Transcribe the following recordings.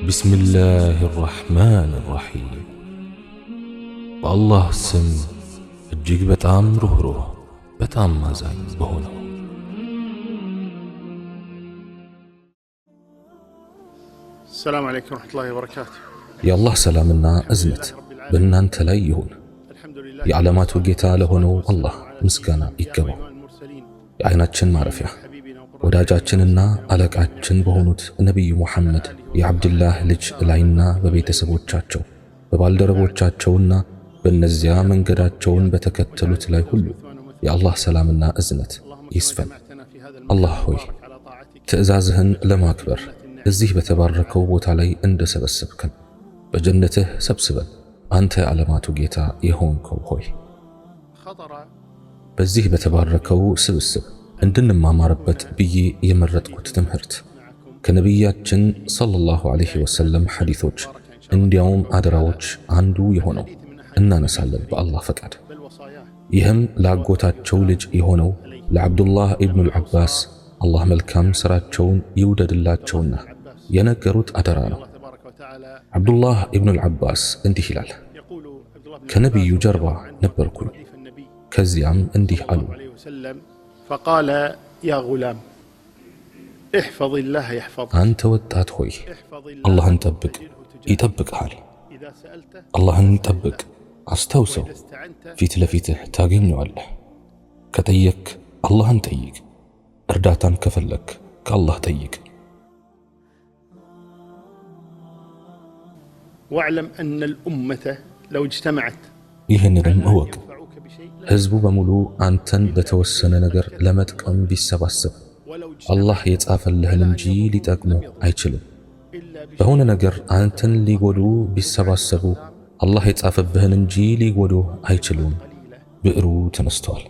بسم الله الرحمن الرحيم والله سم እጅግ በጣም ሩህሩህ በጣም ማዛኝ በሆነው السلام عليكم ورحمة الله وبركاته የአላህ ሰላምና እዝነት በእናንተ ላይ ይሁን። የዓለማቱ ጌታ ለሆነው አላህ ምስጋና ይገባው። የዓይናችን ማረፊያ ወዳጃችንና አለቃችን በሆኑት ነቢዩ ሙሐመድ የአብድላህ ልጅ ላይና በቤተሰቦቻቸው በባልደረቦቻቸውና በእነዚያ መንገዳቸውን በተከተሉት ላይ ሁሉ የአላህ ሰላምና እዝነት ይስፈን። አላህ ሆይ ትእዛዝህን ለማክበር እዚህ በተባረከው ቦታ ላይ እንደሰበሰብከን በጀነትህ ሰብስበን አንተ የዓለማቱ ጌታ የሆንከው ሆይ በዚህ በተባረከው ስብስብ እንድንማማርበት ብዬ የመረጥኩት ትምህርት ከነቢያችን ሰለላሁ ዐለይሂ ወሰለም ሐዲሶች እንዲያውም አደራዎች አንዱ የሆነው እናነሳለን በአላህ ፈቃድ። ይህም ለአጎታቸው ልጅ የሆነው ለዓብዱላህ ኢብኑል ዐባስ አላህ መልካም ሥራቸውን ይውደድላቸውና የነገሩት አደራ ነው። ዓብዱላህ ኢብኑል ዐባስ እንዲህ ይላል፣ ከነቢዩ ጀርባ ነበርኩኝ። ከዚያም እንዲህ አሉ፣ فقال يا غلام احفظ الله يحفظك አንተ ወጣት ሆይ አላህን ጠብቅ ይጠብቅሃል። አላህን ጠብቅ፣ አስታውሰው፣ ፊት ለፊትህ ታገኘዋለህ። ከጠየክ አላህን ጠይቅ፣ እርዳታን ከፈለክ ከአላህ ጠይቅ። واعلم أن الأمة لو اجتمعت ይህንንም እወቅ፣ ህዝቡ በሙሉ አንተን በተወሰነ ነገር ለመጥቀም ቢሰባሰብ አላህ የጻፈልህን እንጂ ሊጠቅሙ አይችልም። በሆነ ነገር አንተን ሊጎዱ ቢሰባሰቡ አላህ የጻፈብህን እንጂ ሊጎዱ አይችሉም። ብዕሩ ተነስተዋል፣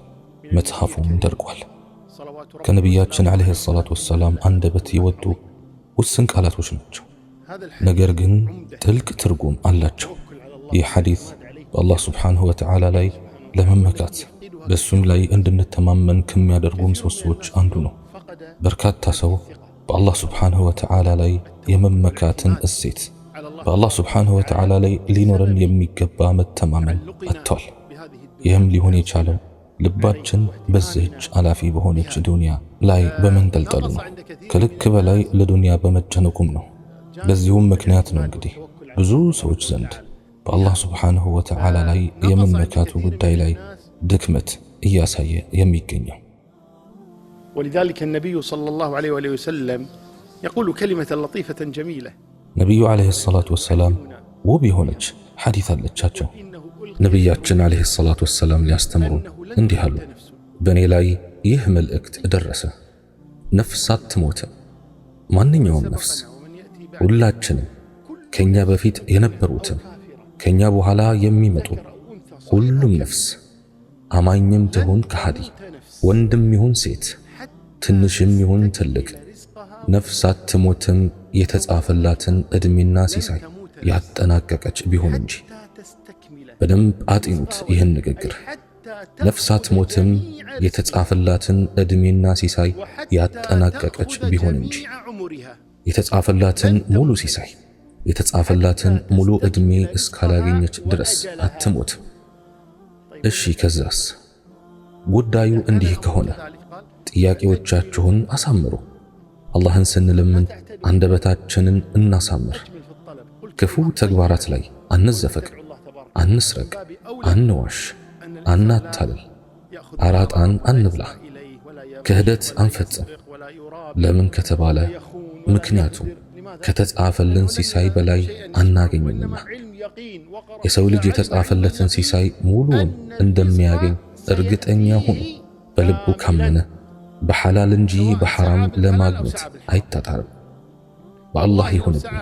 መጽሐፉም ደርቋል። ከነቢያችን ዓለይሂ ሰላቱ ወሰላም አንደበት የወጡ ውስን ቃላቶች ናቸው፣ ነገር ግን ጥልቅ ትርጉም አላቸው። ይህ ሐዲስ በአላህ ስብሓንሁ ወተዓላ ላይ ለመመካት በእሱም ላይ እንድንተማመን ከሚያደርጉ ምሰሶዎች አንዱ ነው። በርካታ ሰው በአላህ ስብሓንሁ ወተዓላ ላይ የመመካትን እሴት በአላህ ስብሓንሁ ወተዓላ ላይ ሊኖረን የሚገባ መተማመን አጥቷል። ይህም ሊሆን የቻለው ልባችን በዚህች አላፊ በሆነች ዱንያ ላይ በመንጠልጠሉ ነው። ከልክ በላይ ለዱንያ በመጨነቁም ነው። በዚሁም ምክንያት ነው እንግዲህ ብዙ ሰዎች ዘንድ በአላህ ስብሓንሁ ወተዓላ ላይ የመመካቱ ጉዳይ ላይ ድክመት እያሳየ የሚገኘው። ولذلك النبي صلى الله عليه وآله وسلم يقول كلمة لطيفة جميلة ነቢዩ ዓለይሂ ሰላቱ ወሰላም ውብ የሆነች ሐዲስ አለቻቸው። ነቢያችን ዓለይሂ ሰላቱ ወሰላም ሊያስተምሩን እንዲህ አሉ፣ በእኔ ላይ ይህ መልእክት ደረሰ፣ ነፍስ አትሞትም። ማንኛውም ነፍስ፣ ሁላችንም፣ ከኛ በፊት የነበሩትም ከኛ በኋላ የሚመጡ ሁሉም ነፍስ፣ አማኝም ትሁን ከሃዲ፣ ወንድም ይሁን ሴት፣ ትንሽም ይሁን ትልቅ፣ ነፍስ አትሞትም የተጻፈላትን ዕድሜና ሲሳይ ያጠናቀቀች ቢሆን እንጂ። በደንብ አጢኑት ይህን ንግግር። ነፍስ አትሞትም የተጻፈላትን ዕድሜና ሲሳይ ያጠናቀቀች ቢሆን እንጂ። የተጻፈላትን ሙሉ ሲሳይ የተጻፈላትን ሙሉ ዕድሜ እስካላገኘች ድረስ አትሞትም። እሺ ከዛስ? ጉዳዩ እንዲህ ከሆነ ጥያቄዎቻችሁን አሳምሩ። አላህን ስንለምን አንደበታችንን እናሳምር። ክፉ ተግባራት ላይ አንዘፈቅ፣ አንስረቅ፣ አንዋሽ፣ አናታልል፣ አራጣን አንብላ፣ ክህደት አንፈጽም። ለምን ከተባለ ምክንያቱም ከተጻፈልን ሲሳይ በላይ አናገኝምና። የሰው ልጅ የተጻፈለትን ሲሳይ ሙሉውን እንደሚያገኝ እርግጠኛ ሁኑ። በልቡ ካመነ በሐላል እንጂ በሐራም ለማግኘት አይታጣርም። በአላህ ይሁንብኝ፣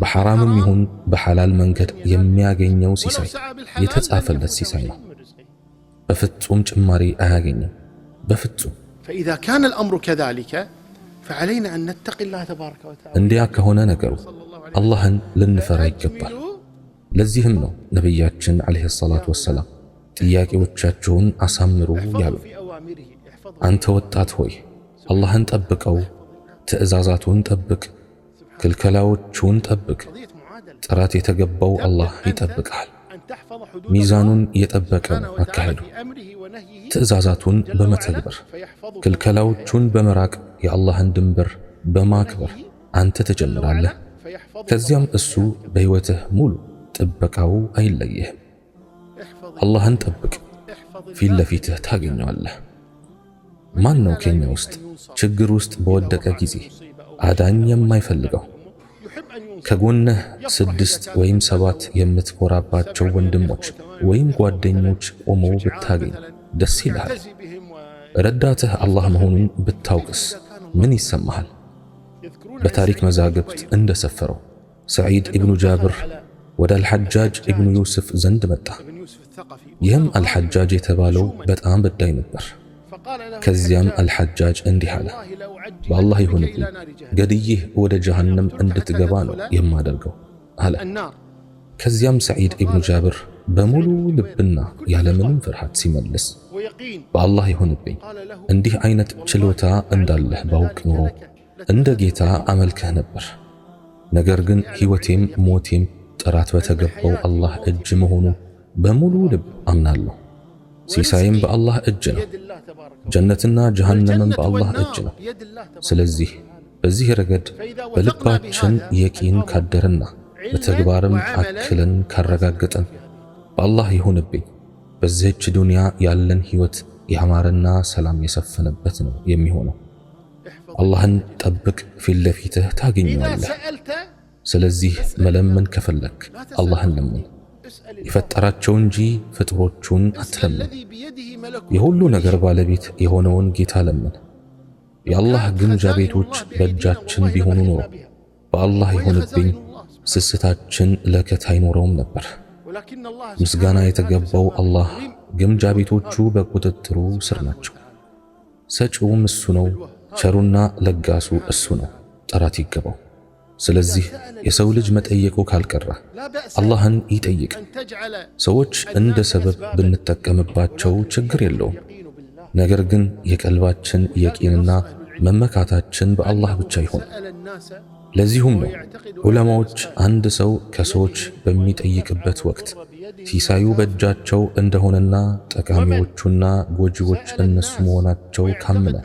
በሐራምም ይሁን በሐላል መንገድ የሚያገኘው ሲሳይ የተጻፈለት ሲሳይ ነው። በፍጹም ጭማሪ አያገኝም፣ በፍጹም። فإذا كان الأمر كذلك فعلينا أن نتقي الله تبارك وتعالى እንዲያ ከሆነ ነገሩ አላህን ልንፈራ ይገባል። ለዚህም ነው ነቢያችን ዓለይሂ ሰላቱ ወሰላም ጥያቄዎቻችሁን አሳምሩ ያሉ። አንተ ወጣት ሆይ አላህን ጠብቀው፣ ትእዛዛቱን ጠብቅ፣ ክልከላዎቹን ጠብቅ። ጥራት የተገባው አላህ ይጠብቅሃል። ሚዛኑን የጠበቀ አካሄዱ ትዕዛዛቱን በመተግበር ክልከላዎቹን በመራቅ የአላህን ድንበር በማክበር አንተ ትጀምራለህ። ከዚያም እሱ በሕይወትህ ሙሉ ጥበቃው አይለየህም። አላህን ጠብቅ፣ ፊት ለፊትህ ታገኘዋለህ። ማን ነው ከኛ ውስጥ ችግር ውስጥ በወደቀ ጊዜ አዳኝ የማይፈልገው? ከጎንህ 6 ወይም 7 የምትኮራባቸው ወንድሞች ወይም ጓደኞች ቆመው ብታገኝ ደስ ይልሃል? ረዳትህ አላህ መሆኑን ብታውቅስ ምን ይሰማሃል? በታሪክ መዛግብት እንደሰፈረው ሰዒድ ኢብኑ ጃብር ወደ አልሐጃጅ ኢብኑ ዩሱፍ ዘንድ መጣ። ይህም አልሐጃጅ የተባለው በጣም በዳይ ነበር። ከዚያም አልሐጃጅ እንዲህ አለ፣ በአላህ ይሁንብኝ ገድይህ ወደ ጀሃነም እንድትገባ ነው የማደርገው አለ። ከዚያም ሰዒድ ኢብኑ ጃብር በሙሉ ልብና ያለምንም ፍርሃት ሲመልስ፣ በአላህ ይሁንብኝ እንዲህ አይነት ችሎታ እንዳለህ ባውቅ ኖሮ እንደ ጌታ አመልክህ ነበር። ነገር ግን ሕይወቴም ሞቴም ጥራት በተገባው አላህ እጅ መሆኑ በሙሉ ልብ አምናለሁ። ሲሳይም በአላህ እጅ ነው። ጀነትና ጀሃነምም በአላህ እጅ ነው። ስለዚህ በዚህ ረገድ በልባችን የቂን ካደረና በተግባርም አክለን ካረጋገጠን በአላህ ይሁንብኝ በዚህች ዱንያ ያለን ሕይወት ያማረና ሰላም የሰፈነበት ነው የሚሆነው። አላህን ጠብቅ፣ ፊት ለፊትህ ታገኘዋለህ። ስለዚህ መለመን ከፈለክ አላህን ለምን፣ የፈጠራቸው እንጂ ፍጥሮቹን አትለምን። የሁሉ ነገር ባለቤት የሆነውን ጌታ ለምን። የአላህ ግምጃ ቤቶች በእጃችን ቢሆኑ ኖሮ በአላህ ይሁንብኝ ስስታችን ለከት አይኖረውም ነበር። ምስጋና የተገባው አላህ ግምጃ ቤቶቹ በቁጥጥሩ ስር ናቸው። ሰጪውም እሱ ነው፣ ቸሩና ለጋሱ እሱ ነው። ጥራት ይገባው። ስለዚህ የሰው ልጅ መጠየቁ ካልቀረ አላህን ይጠይቅ። ሰዎች እንደ ሰበብ ብንጠቀምባቸው ችግር የለውም። ነገር ግን የቀልባችን የቂንና መመካታችን በአላህ ብቻ ይሁን። ለዚሁም ነው ዑለማዎች አንድ ሰው ከሰዎች በሚጠይቅበት ወቅት ሲሳዩ በእጃቸው እንደሆነና ጠቃሚዎቹና ጎጂዎች እነሱ መሆናቸው ካመነ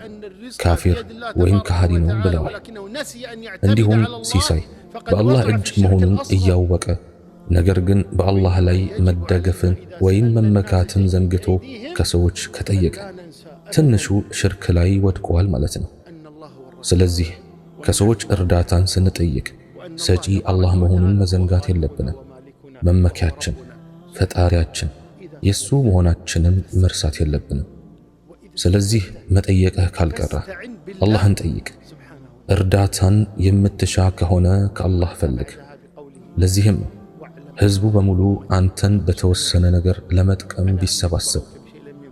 ካፊር ወይም ከሃዲ ነው ብለዋል። እንዲሁም ሲሳይ በአላህ እጅ መሆኑን እያወቀ ነገር ግን በአላህ ላይ መደገፍን ወይም መመካትን ዘንግቶ ከሰዎች ከጠየቀ ትንሹ ሽርክ ላይ ወድቀዋል ማለት ነው። ስለዚህ ከሰዎች እርዳታን ስንጠይቅ ሰጪ አላህ መሆኑን መዘንጋት የለብንም። መመኪያችን ፈጣሪያችን የሱ መሆናችንን መርሳት የለብንም። ስለዚህ መጠየቅህ ካልቀረ አላህን ጠይቅ። እርዳታን የምትሻ ከሆነ ከአላህ ፈልግ። ለዚህም ህዝቡ በሙሉ አንተን በተወሰነ ነገር ለመጥቀም ቢሰባሰብ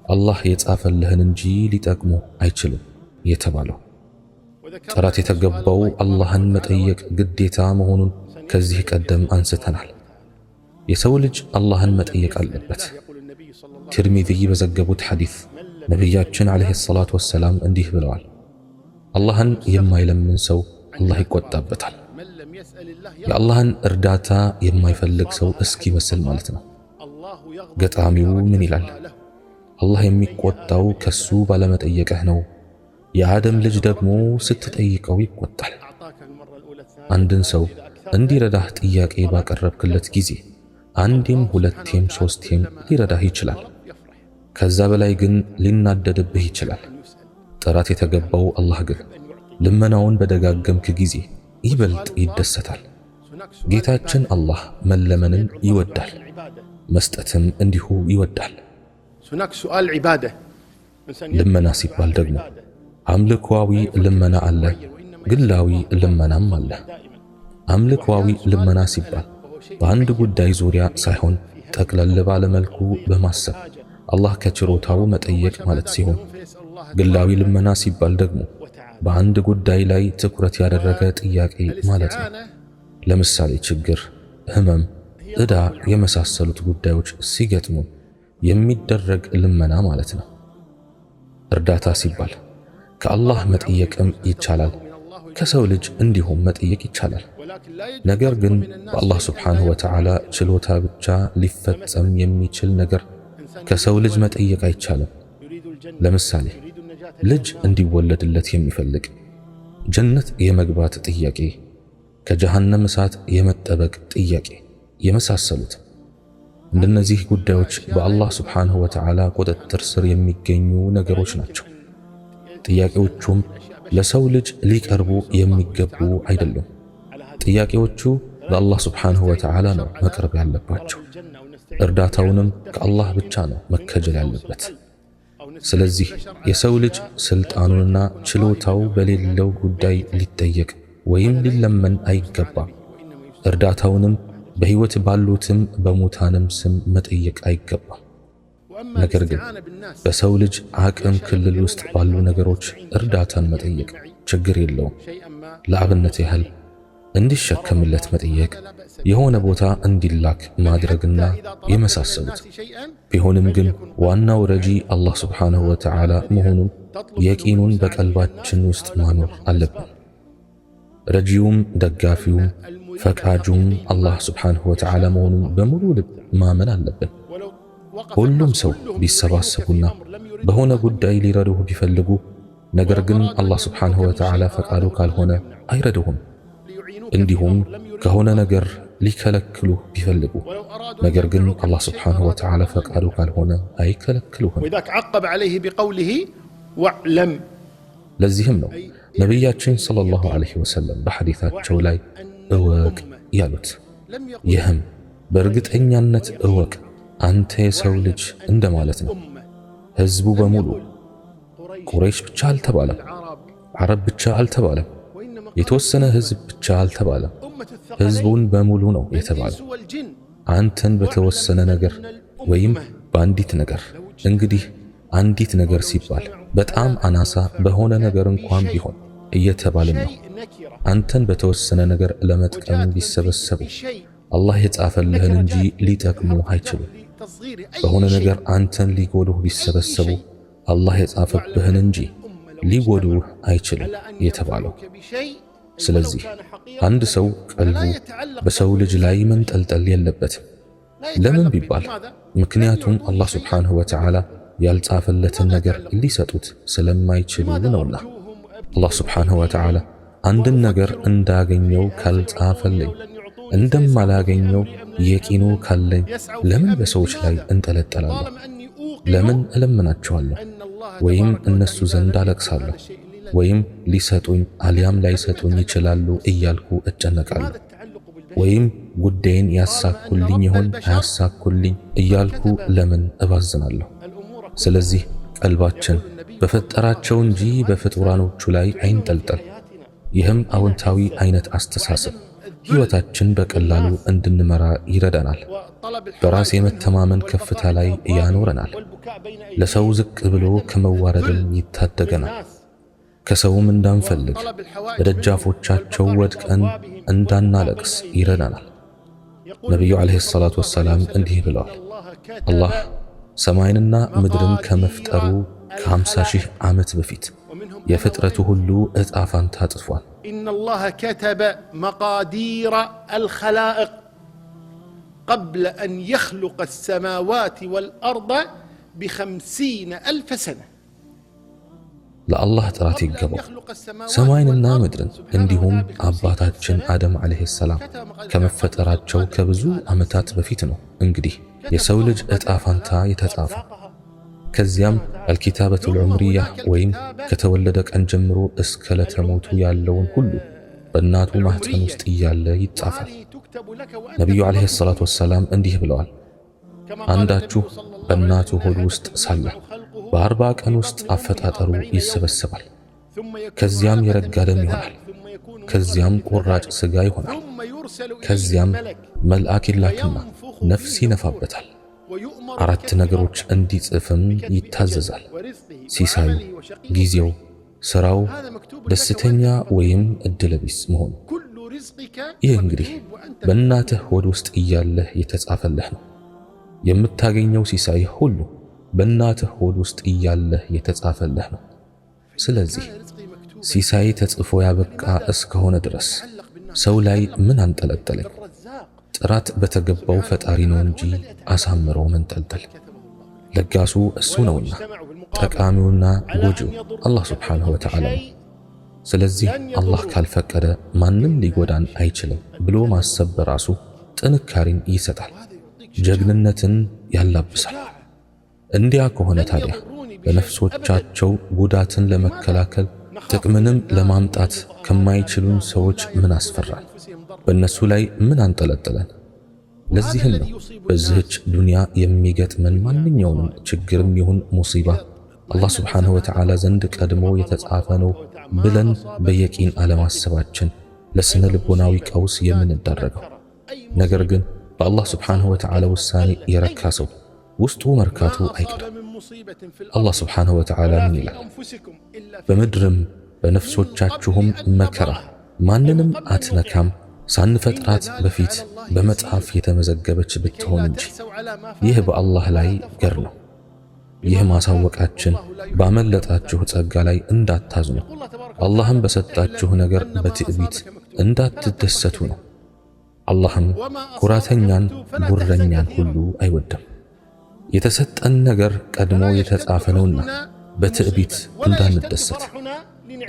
አላህ የጻፈልህን እንጂ ሊጠቅሙ አይችልም የተባለው። ጥራት የተገባው አላህን መጠየቅ ግዴታ መሆኑን ከዚህ ቀደም አንስተናል። የሰው ልጅ አላህን መጠየቅ አለበት። ትርሚዚ በዘገቡት ሐዲስ ነቢያችን ዓለይሂ ሰላቱ ወሰላም እንዲህ ብለዋል፣ አላህን የማይለምን ሰው አላህ ይቆጣበታል። የአላህን እርዳታ የማይፈልግ ሰው እስኪመስል ማለት ነው። ገጣሚው ምን ይላል? አላህ የሚቆጣው ከሱ ባለመጠየቅህ ነው። የአደም ልጅ ደግሞ ስትጠይቀው ይቆጣል። አንድን ሰው እንዲረዳህ ጥያቄ ባቀረብክለት ጊዜ አንዴም ሁለቴም ሶስቴም ሊረዳህ ይችላል። ከዛ በላይ ግን ሊናደድብህ ይችላል። ጥራት የተገባው አላህ ግን ልመናውን በደጋገምክ ጊዜ ይበልጥ ይደሰታል። ጌታችን አላህ መለመንን ይወዳል፣ መስጠትም እንዲሁ ይወዳል። ልመና ሲባል ደግሞ አምልኮዊ ልመና አለ፣ ግላዊ ልመናም አለ። አምልኮዊ ልመና ሲባል በአንድ ጉዳይ ዙሪያ ሳይሆን ጠቅለል ባለ መልኩ በማሰብ አላህ ከችሮታው መጠየቅ ማለት ሲሆን፣ ግላዊ ልመና ሲባል ደግሞ በአንድ ጉዳይ ላይ ትኩረት ያደረገ ጥያቄ ማለት ነው። ለምሳሌ ችግር፣ ህመም፣ ዕዳ የመሳሰሉት ጉዳዮች ሲገጥሙ የሚደረግ ልመና ማለት ነው። እርዳታ ሲባል ከአላህ መጠየቅም ይቻላል። ከሰው ልጅ እንዲሁም መጠየቅ ይቻላል። ነገር ግን በአላህ ሱብሓነሁ ወተዓላ ችሎታ ብቻ ሊፈጸም የሚችል ነገር ከሰው ልጅ መጠየቅ አይቻልም። ለምሳሌ ልጅ እንዲወለድለት የሚፈልግ፣ ጀነት የመግባት ጥያቄ፣ ከጀሃነም እሳት የመጠበቅ ጥያቄ የመሳሰሉት። እንደነዚህ ጉዳዮች በአላህ ሱብሓነሁ ወተዓላ ቁጥጥር ስር የሚገኙ ነገሮች ናቸው። ጥያቄዎቹም ለሰው ልጅ ሊቀርቡ የሚገቡ አይደሉም። ጥያቄዎቹ ለአላህ ሱብሓነሁ ወተዓላ ነው መቅረብ ያለባቸው። እርዳታውንም ከአላህ ብቻ ነው መከጀል ያለበት። ስለዚህ የሰው ልጅ ስልጣኑንና ችሎታው በሌለው ጉዳይ ሊጠየቅ ወይም ሊለመን አይገባም። እርዳታውንም በሕይወት ባሉትም በሙታንም ስም መጠየቅ አይገባም። ነገር ግን በሰው ልጅ አቅም ክልል ውስጥ ባሉ ነገሮች እርዳታን መጠየቅ ችግር የለውም። ለአብነት ያህል እንዲሸከምለት መጠየቅ፣ የሆነ ቦታ እንዲላክ ማድረግና የመሳሰሉት። ቢሆንም ግን ዋናው ረጂ አላህ ሱብሓነሁ ወተዓላ መሆኑን የቂኑን በቀልባችን ውስጥ ማኖር አለብን። ረጂውም ደጋፊውም ፈቃጁም አላህ ሱብሓነሁ ወተዓላ መሆኑን በሙሉ ልብ ማመን አለብን። ሁሉም ሰው ቢሰባሰቡና በሆነ ጉዳይ ሊረዱህ ቢፈልጉ፣ ነገር ግን አላህ ሱብሓነሁ ወተዓላ ፈቃዱ ካልሆነ አይረዱህም። እንዲሁም ከሆነ ነገር ሊከለክሉህ ቢፈልጉ፣ ነገር ግን አላህ ሱብሓነሁ ወተዓላ ፈቃዱ ካልሆነ አይከለክሉህም። ለዚህም ነው ነቢያችን ሰለላሁ ዐለይሂ ወሰለም በሐዲታቸው ላይ እወቅ ያሉት። ይህም በእርግጠኛነት እወቅ አንተ የሰው ልጅ እንደማለት ነው። ህዝቡ በሙሉ ቁረይሽ ብቻ አልተባለም፣ ዓረብ ብቻ አልተባለም፣ የተወሰነ ህዝብ ብቻ አልተባለም። ህዝቡን በሙሉ ነው የተባለው። አንተን በተወሰነ ነገር ወይም በአንዲት ነገር። እንግዲህ አንዲት ነገር ሲባል በጣም አናሳ በሆነ ነገር እንኳን ቢሆን እየተባልን ነው። አንተን በተወሰነ ነገር ለመጥቀም ቢሰበሰቡ አላህ የጻፈልህን እንጂ ሊጠቅሙ አይችሉም። በሆነ ነገር አንተን ሊጎዱህ ቢሰበሰቡ አላህ የጻፈብህን እንጂ ሊጎዱህ አይችልም የተባለው። ስለዚህ አንድ ሰው ቀልቡ በሰው ልጅ ላይ መንጠልጠል የለበትም። ለምን ቢባል ምክንያቱም አላህ ሱብሓነሁ ወተዓላ ያልጻፈለትን ነገር ሊሰጡት ስለማይችሉ ነውና። አላህ ሱብሓነሁ ወተዓላ አንድን ነገር እንዳገኘው ካልጻፈልኝ እንደማላገኘው የቂኑ ካለኝ ለምን በሰዎች ላይ እንጠለጠላለሁ? ለምን እለምናቸዋለሁ? ወይም እነሱ ዘንድ አለቅሳለሁ? ወይም ሊሰጡኝ አልያም ላይሰጡኝ ይችላሉ እያልኩ እጨነቃለሁ? ወይም ጉዳይን ያሳኩልኝ ይሆን አያሳኩልኝ እያልኩ ለምን እባዝናለሁ? ስለዚህ ቀልባችን በፈጠራቸው እንጂ በፍጡራኖቹ ላይ አይንጠልጠል። ይህም አዎንታዊ አይነት አስተሳሰብ ሕይወታችን በቀላሉ እንድንመራ ይረዳናል። በራስ የመተማመን ከፍታ ላይ ያኖረናል። ለሰው ዝቅ ብሎ ከመዋረድም ይታደገናል። ከሰውም እንዳንፈልግ በደጃፎቻቸው ወድቀን እንዳናለቅስ ይረዳናል። ነቢዩ ዓለይሂ ሰላቱ ወሰላም እንዲህ ብለዋል፣ አላህ ሰማይንና ምድርን ከመፍጠሩ ከ50 ሺህ ዓመት በፊት የፍጥረቱ ሁሉ ዕጣ ፋንታ ጽፏል። إن الله كتب مقادير الخلائق قبل أن يخلق السماوات والأرض ب50,000 سنة ለአላህ ጥራት ይገባው። ሰማይንና ምድርን እንዲሁም አባታችን አደም ዓለይሂ ሰላም ከመፈጠራቸው ከብዙ ዓመታት በፊት ነው እንግዲህ የሰው ልጅ ዕጣ ፋንታ የተጻፈው። ከዚያም አልኪታበቱል ዑምሪያ ወይም ከተወለደ ቀን ጀምሮ እስከ ለተሞቱ ያለውን ሁሉ በእናቱ ማህፀን ውስጥ እያለ ይጻፋል። ነቢዩ ዓለይሂ ሰላቱ ወሰላም እንዲህ ብለዋል፣ አንዳችሁ በእናቱ ሆድ ውስጥ ሳለ በ40 ቀን ውስጥ አፈጣጠሩ ይሰበሰባል። ከዚያም የረጋ ደም ይሆናል። ከዚያም ቁራጭ ሥጋ ይሆናል። ከዚያም መልአክ ይላክና ነፍስ ይነፋበታል። 4 ነገሮች እንዲጽፍም ይታዘዛል። ሲሳዩ፣ ጊዜው፣ ሥራው፣ ደስተኛ ወይም ዕድለቢስ መሆኑ። ይህ እንግዲህ በእናትህ ሆድ ውስጥ እያለህ የተጻፈልህ ነው። የምታገኘው ሲሳይ ሁሉ በእናትህ ሆድ ውስጥ እያለህ የተጻፈልህ ነው። ስለዚህ ሲሳይ ተጽፎ ያበቃ እስከሆነ ድረስ ሰው ላይ ምን አንጠለጠለኝ? ጥራት በተገባው ፈጣሪ ነው እንጂ አሳምሮ መንጠልጠል። ለጋሱ እሱ ነውና ጠቃሚውና ጎጂው አላህ ሱብሓነሁ ወተዓላ ነው። ስለዚህ አላህ ካልፈቀደ ማንም ሊጎዳን አይችልም ብሎ ማሰብ በራሱ ጥንካሬን ይሰጣል፣ ጀግንነትን ያላብሳል። እንዲያ ከሆነ ታዲያ በነፍሶቻቸው ጉዳትን ለመከላከል ጥቅምንም ለማምጣት ከማይችሉን ሰዎች ምን አስፈራን? በእነሱ ላይ ምን አንጠለጠለን? ለዚህም ነው በዚህች ዱንያ የሚገጥመን ማንኛውንም ችግርም ይሁን ሙሲባ አላህ ሱብሓነሁ ወተዓላ ዘንድ ቀድሞ የተጻፈ ነው ብለን በየቂን አለማሰባችን ለስነ ልቦናዊ ቀውስ የምንዳረገው። ነገር ግን በአላህ ሱብሓነሁ ወተዓላ ውሳኔ የረካ ሰው ውስጡ መርካቱ አይቀርም። አላህ ሱብሓነሁ ወተዓላ ምን ይላል? በምድርም በነፍሶቻችሁም መከራ ማንንም አትነካም ሳንፈጥራት በፊት በመጽሐፍ የተመዘገበች ብትሆን እንጂ። ይህ በአላህ ላይ ገር ነው። ይህ ማሳወቃችን ባመለጣችሁ ጸጋ ላይ እንዳታዝኑ፣ አላህም በሰጣችሁ ነገር በትዕቢት እንዳትደሰቱ ነው። አላህም ኩራተኛን ጉረኛን ሁሉ አይወድም። የተሰጠን ነገር ቀድሞ የተጻፈ ነውና በትዕቢት እንዳንደሰት፣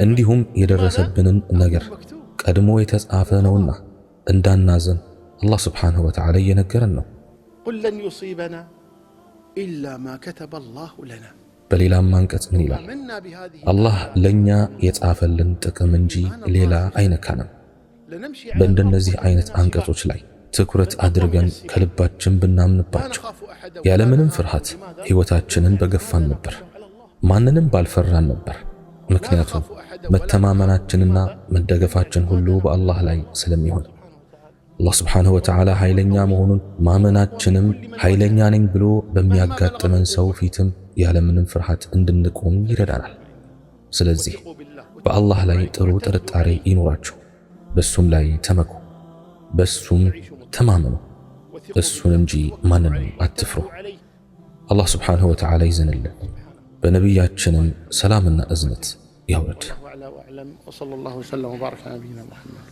እንዲሁም የደረሰብንን ነገር ቀድሞ የተጻፈ ነውና እንዳናዘን አላህ ሱብሓነሁ ወተዓላ እየነገረን ነው። ቁል ለን ዩሲበና ኢላ ማ ከተበ አላሁ ለና። በሌላም አንቀጽ ምን ይላል? አላህ ለኛ የጻፈልን ጥቅም እንጂ ሌላ አይነካንም። በእንደነዚህ አይነት አንቀጾች ላይ ትኩረት አድርገን ከልባችን ብናምንባቸው ያለምንም ፍርሃት ሕይወታችንን በገፋን ነበር፣ ማንንም ባልፈራን ነበር። ምክንያቱም መተማመናችንና መደገፋችን ሁሉ በአላህ ላይ ስለሚሆን አላህ ሱብሓነሁ ወተዓላ ኃይለኛ መሆኑን ማመናችንም ኃይለኛ ነኝ ብሎ በሚያጋጥመን ሰው ፊትም ያለምንም ፍርሃት እንድንቆም ይረዳናል። ስለዚህ በአላህ ላይ ጥሩ ጥርጣሬ ይኖራችሁ፣ በሱም ላይ ተመኩ፣ በሱም ተማመኑ፣ እሱን እንጂ ማንንም አትፍሩ። አላህ ሱብሓነሁ ወተዓላ ይዘንልን፣ በነቢያችንም ሰላምና እዝነት ያውርድ። ወሰለላሁ ወሰለም ወባረከ ዐላ ነቢይና ሙሐመድ